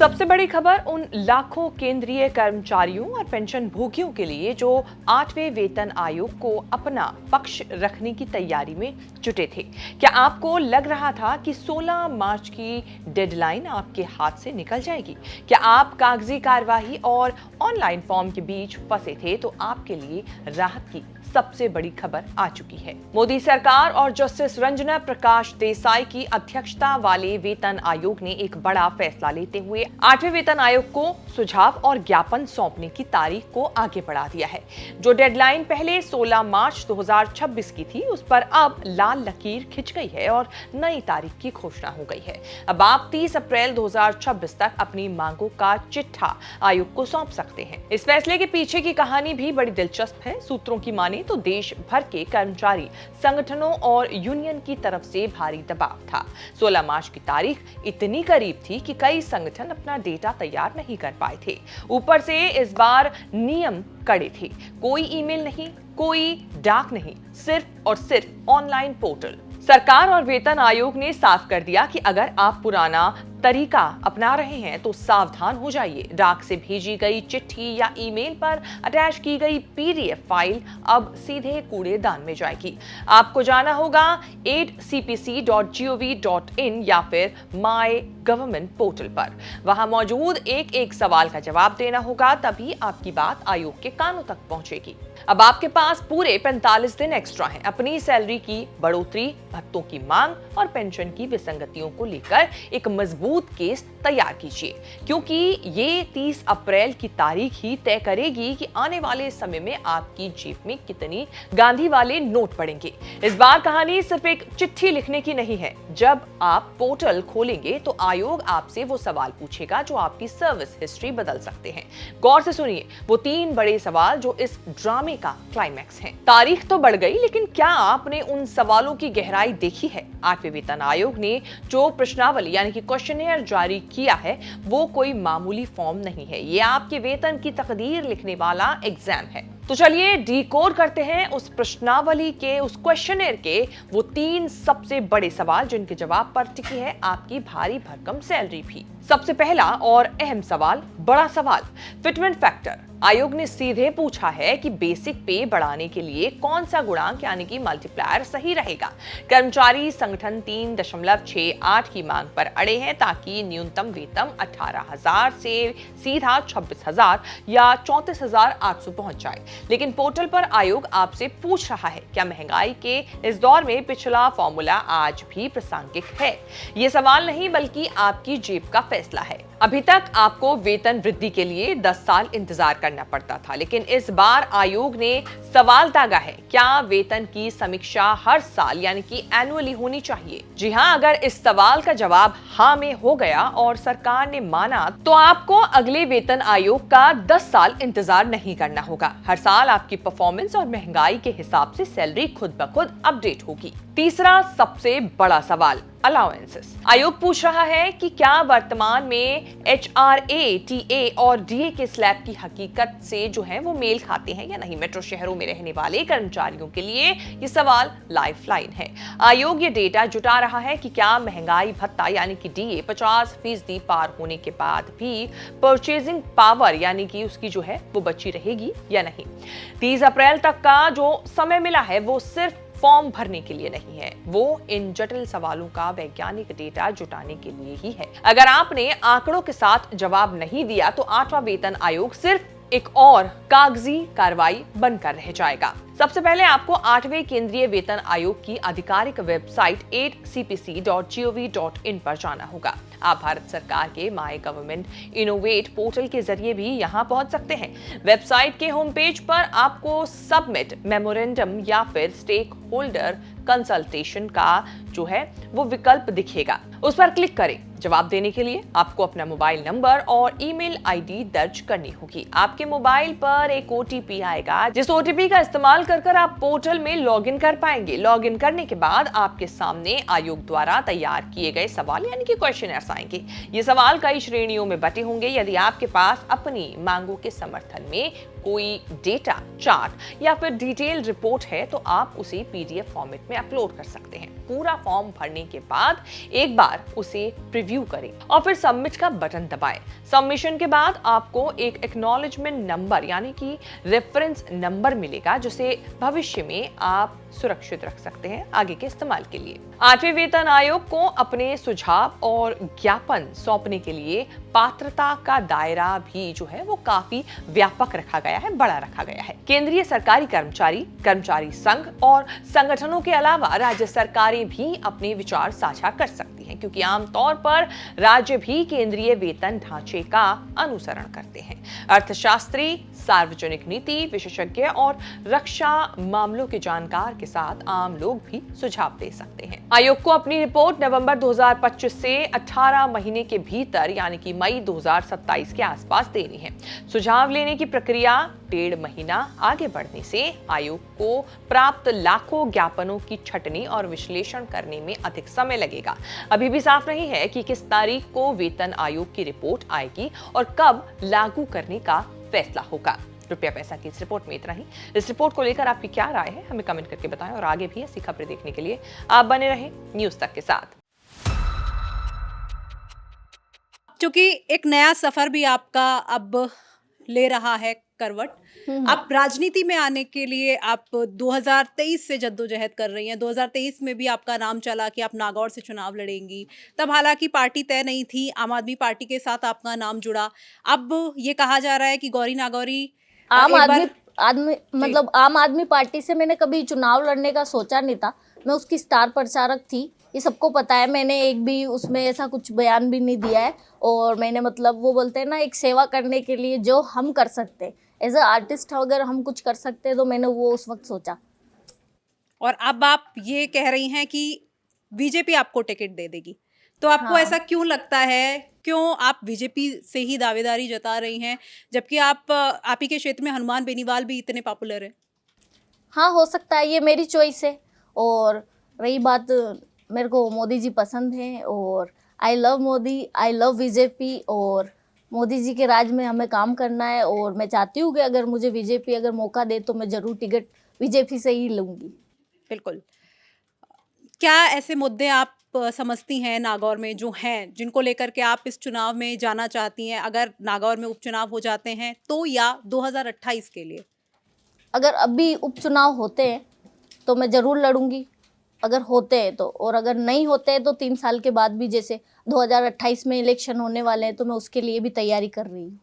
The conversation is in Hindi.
सबसे बड़ी खबर उन लाखों केंद्रीय कर्मचारियों और पेंशन भोगियों के लिए जो 8वें वेतन आयोग को अपना पक्ष रखने की तैयारी में जुटे थे। क्या आपको लग रहा था कि 16 मार्च की डेडलाइन आपके हाथ से निकल जाएगी? क्या आप कागजी कार्यवाही और ऑनलाइन फॉर्म के बीच फंसे थे? तो आपके लिए राहत की सबसे बड़ी खबर आ चुकी है। मोदी सरकार और जस्टिस रंजना प्रकाश देसाई की अध्यक्षता वाले वेतन आयोग ने एक बड़ा फैसला लेते हुए 8वें वेतन आयोग को सुझाव और ज्ञापन सौंपने की तारीख को आगे बढ़ा दिया है। जो डेडलाइन पहले 16 मार्च 2026 की थी, उस पर अब लाल लकीर खिंच गई है और नई तारीख की घोषणा हो गई है। अब आप 30 अप्रैल 2026 तक अपनी मांगों का चिट्ठा आयोग को सौंप सकते हैं। इस फैसले के पीछे की कहानी भी बड़ी दिलचस्प है। सूत्रों की माने तो देश भर के कर्मचारी संगठनों और यूनियन की तरफ से भारी दबाव था। 16 मार्च की तारीख इतनी करीब थी कि कई संगठन अपना डेटा तैयार नहीं कर पाए थे। ऊपर से इस बार नियम कड़े थे। कोई ईमेल नहीं, कोई डाक नहीं, सिर्फ और सिर्फ ऑनलाइन पोर्टल। सरकार और वेतन आयोग ने साफ कर दिया कि अगर आप पुराना तरीका अपना रहे हैं तो सावधान हो जाइए। डाक से भेजी गई चिट्ठी या ईमेल पर अटैच की गई पीडीएफ फाइल अब सीधे कूड़ेदान में जाएगी। आपको जाना होगा 8cpc.gov.in या फिर माय गवर्नमेंट पोर्टल पर। वहां मौजूद एक एक सवाल का जवाब देना होगा, तभी आपकी बात आयोग के कानों तक पहुंचेगी। अब आपके पास पूरे 45 दिन एक्स्ट्रा हैं अपनी सैलरी की बढ़ोतरी, भत्तों की मांग और पेंशन की विसंगतियों को लेकर एक मजबूत केस तैयार कीजिए, क्योंकि ये 30 अप्रैल की तारीख ही तय करेगी कि आने वाले समय में आपकी जेब में कितनी गांधी वाले नोट पड़ेंगे। इस बार कहानी सिर्फ एक चिट्ठी लिखने की नहीं है। जब आप पोर्टल खोलेंगे तो आयोग आपसे वो सवाल पूछेगा जो आपकी सर्विस हिस्ट्री बदल सकते हैं। गौर से सुनिए वो 3 बड़े सवाल जो इस ड्रामे का क्लाइमैक्स हैं। तारीख तो बढ़ गई, लेकिन क्या आपने उन सवालों की गहराई देखी है? 8वें वेतन आयोग ने जो प्रश्नावली यानी कि क्वेश्चनेयर जारी किया है, वो कोई मामूली फॉर्म नहीं है। ये आपके वेतन की तकदीर लिखने वाला एग्जाम है। तो चलिए डिकोड करते हैं उस प्रश्नावली के, उस क्वेश्चनेयर के वो 3 सबसे बड़े सवाल जिनके जवाब पर टिकी है आपकी भारी भरकम सैलरी भी। सबसे पहला और अहम सवाल, बड़ा सवाल, फिटमेंट फैक्टर। आयोग ने सीधे पूछा है कि बेसिक पे बढ़ाने के लिए कौन सा गुणांक यानी कि मल्टीप्लायर सही रहेगा। कर्मचारी संगठन 3.68 की मांग पर अड़े हैं ताकि न्यूनतम वेतन 18,000 से सीधा 26,000 या 34,800 पहुंच जाए। लेकिन पोर्टल पर आयोग आपसे पूछ रहा है, क्या महंगाई के इस दौर में पिछला फॉर्मूला आज भी प्रासंगिक है? ये सवाल नहीं बल्कि आपकी जेब का फैसला है। अभी तक आपको वेतन वृद्धि के लिए 10 साल इंतजार करना पड़ता था, लेकिन इस बार आयोग ने सवाल दागा है, क्या वेतन की समीक्षा हर साल यानी कि एनुअली होनी चाहिए? जी हां, अगर इस सवाल का जवाब हाँ में हो गया और सरकार ने माना तो आपको अगले वेतन आयोग का 10 साल इंतजार नहीं करना होगा। हर साल आपकी परफॉर्मेंस और महंगाई के हिसाब से सैलरी खुद ब खुद अपडेट होगी। तीसरा सबसे बड़ा सवाल, अलाउंसेस। आयोग पूछ रहा है कि क्या वर्तमान में HRA, TA और DA के स्लैब की हकीकत से जो है वो मेल खाते हैं या नहीं। मेट्रो शहरों में रहने वाले कर्मचारियों के लिए ये सवाल लाइफलाइन है। आयोग ये डेटा जुटा रहा है कि क्या महंगाई भत्ता यानी कि DA 50% पार होने के बाद भी परचेजिंग पावर यानी कि उसकी जो है वो बची रहेगी या नहीं। 30 अप्रैल तक का जो समय मिला है वो सिर्फ फॉर्म भरने के लिए नहीं है, वो इन जटिल सवालों का वैज्ञानिक डेटा जुटाने के लिए ही है। अगर आपने आंकड़ों के साथ जवाब नहीं दिया तो 8वां वेतन आयोग सिर्फ एक और कागजी कार्रवाई बनकर रह जाएगा। सबसे पहले आपको 8वें केंद्रीय वेतन आयोग की आधिकारिक वेबसाइट 8cpc.gov.in पर जाना होगा। आप भारत सरकार के माय गवर्नमेंट इनोवेट पोर्टल के जरिए भी यहां पहुंच सकते हैं। वेबसाइट के होम पेज पर आपको सबमिट मेमोरेंडम या फिर स्टेक होल्डर कंसल्टेशन का जो है वो विकल्प दिखेगा, उस पर क्लिक करें। जवाब देने के लिए आपको अपना मोबाइल नंबर और ईमेल आईडी दर्ज करनी होगी। आपके मोबाइल पर एक OTP आएगा, जिस OTP का इस्तेमाल कर आप पोर्टल में लॉगिन कर पाएंगे। लॉगिन करने के बाद आपके सामने आयोग द्वारा तैयार किए गए सवाल यानी कि क्वेश्चनर्स आएंगे। ये सवाल कई श्रेणियों में बटे होंगे। यदि आपके पास अपनी मांगों के समर्थन में कोई डेटा, चार्ट या फिर डिटेल रिपोर्ट है तो आप उसे पीडीएफ फॉर्मेट में अपलोड कर सकते हैं। पूरा फॉर्म भरने के बाद एक बार उसे प्रीव्यू करें और फिर सबमिट का बटन दबाएं। सबमिशन के बाद आपको एक एक्नॉलेजमेंट नंबर यानी कि रेफरेंस नंबर मिलेगा, जिसे भविष्य में आप सुरक्षित रख सकते हैं आगे के इस्तेमाल के लिए। 8वें वेतन आयोग को अपने सुझाव और ज्ञापन सौंपने के लिए पात्रता का दायरा भी जो है वो काफी व्यापक रखा गया है, बड़ा रखा गया है। केंद्रीय सरकारी कर्मचारी, कर्मचारी संघ और संगठनों के अलावा राज्य सरकारें भी अपने विचार साझा कर सकती हैं, क्योंकि आमतौर पर राज्य भी केंद्रीय वेतन ढांचे का अनुसरण करते हैं। अर्थशास्त्री, सार्वजनिक नीति विशेषज्ञ और रक्षा मामलों के जानकार के साथ आम लोग भी सुझाव दे सकते हैं। आयोग को अपनी रिपोर्ट नवंबर 2025 से 18 महीने के भीतर यानी कि मई 2027 के आसपास देनी है। सुझाव लेने की प्रक्रिया 1.5 महीना आगे बढ़ने से आयोग को प्राप्त लाखों ज्ञापनों की छटनी और विश्लेषण करने में अधिक समय लगेगा। अभी भी साफ नहीं है कि किस तारीख को वेतन आयोग की रिपोर्ट आएगी और कब लागू करने का फैसला होगा। रुपया पैसा की इस रिपोर्ट में इतना ही। इस रिपोर्ट को लेकर आपकी क्या राय है हमें कमेंट करके बताएं और आगे भी ऐसी खबरें देखने के लिए आप बने रहें न्यूज़ तक के साथ। क्योंकि एक नया सफर भी आपका अब ले रहा है करवट। आप राजनीति में आने के लिए आप 2023 से जद्दोजहद कर रही हैं। 2023 में भी आपका नाम चला कि आप नागौर से चुनाव लड़ेंगी। तब हालांकि पार्टी तय नहीं थी, आम आदमी पार्टी के साथ आपका नाम जुड़ा। अब ये कहा जा रहा है कि गौरी नागौरी आम एक आदमी बार मतलब आम आदमी पार्टी से मैंने कभी चुनाव लड़ने का सोचा नहीं था। मैं उसकी स्टार प्रचारक थी, ये सबको पता है। मैंने एक भी उसमें ऐसा कुछ बयान भी नहीं दिया है। और मैंने मतलब वो बोलते हैं ना, एक सेवा करने के लिए जो हम कर सकते एज अ आर्टिस्ट, अगर हम कुछ कर सकते हैं तो मैंने वो उस वक्त सोचा। और अब आप ये कह रही हैं कि बीजेपी आपको टिकट दे देगी, तो आपको हाँ। ऐसा क्यों लगता है? क्यों आप बीजेपी से ही दावेदारी जता रही हैं, जबकि आप ही के क्षेत्र में हनुमान बेनीवाल भी इतने पॉपुलर है? हाँ, हो सकता है, ये मेरी चॉइस है। और रही बात, मेरे को मोदी जी पसंद हैं और I love Modi, I love BJP. और मोदी जी के राज में हमें काम करना है और मैं चाहती हूँ कि अगर मुझे बीजेपी अगर मौका दे तो मैं ज़रूर टिकट बीजेपी से ही लूँगी। बिल्कुल। क्या ऐसे मुद्दे आप समझती हैं नागौर में जो हैं, जिनको लेकर के आप इस चुनाव में जाना चाहती हैं, अगर नागौर में उपचुनाव हो जाते हैं तो, या 2028 के लिए? अगर अभी उपचुनाव होते हैं तो मैं ज़रूर लड़ूंगी, अगर होते हैं तो। और अगर नहीं होते हैं तो 3 साल के बाद भी, जैसे 2028 में इलेक्शन होने वाले हैं, तो मैं उसके लिए भी तैयारी कर रही हूँ।